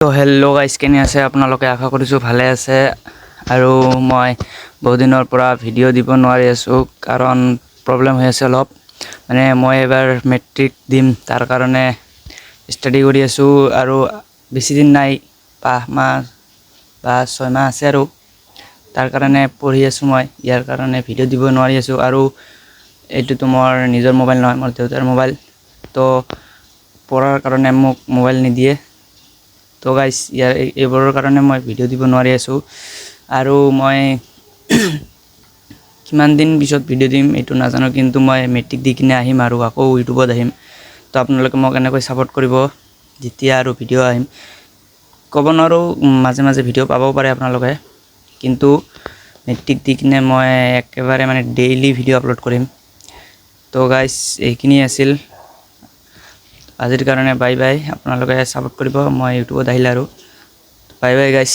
তো hello' guys, কেনে আছে আপোনালোকে? আশা কৰিছোঁ ভালে আছে। আৰু মই বহুদিনৰ পৰা ভিডিঅ' দিব নোৱাৰি আছোঁ কাৰণ প্ৰব্লেম হৈ আছে অলপ। মানে মই এবাৰ মেট্ৰিক দিম, তাৰ কাৰণে ষ্টাডি কৰি আছোঁ আৰু বেছি দিন নাই, 5 মাহ বা 6 মাহ আছে আৰু তাৰ কাৰণে পঢ়ি আছোঁ মই। ইয়াৰ কাৰণে ভিডিঅ' দিব নোৱাৰি আছোঁ। আৰু এইটোতো মোৰ নিজৰ মোবাইল নহয়, মোৰ দেউতাৰ মোবাইল। তো পঢ়াৰ কাৰণে মোক মোবাইল নিদিয়ে। তো গাইজ, এইবোৰৰ কাৰণে মই ভিডিঅ' দিব নোৱাৰি আছোঁ। আৰু মই কিমান দিন পিছত ভিডিঅ' দিম এইটো নাজানো, কিন্তু মই মেট্ৰিক দি কিনে আহিম আৰু আকৌ ইউটিউবত আহিম। তো আপোনালোকে মোক এনেকৈ ছাপোৰ্ট কৰিব যেতিয়া আৰু ভিডিঅ' আহিম। ক'ব নোৱাৰোঁ, মাজে মাজে ভিডিঅ' পাবও পাৰে আপোনালোকে, কিন্তু মেট্ৰিক দি কিনে মই একেবাৰে মানে ডেইলি ভিডিঅ' আপলোড কৰিম। তো গাইজ, এইখিনি আছিল আজিৰ কাৰণে। Bye bye. আপোনালোকে ছাপোৰ্ট কৰিব মই ইউটিউবত আহিলে আৰু। Bye bye guys.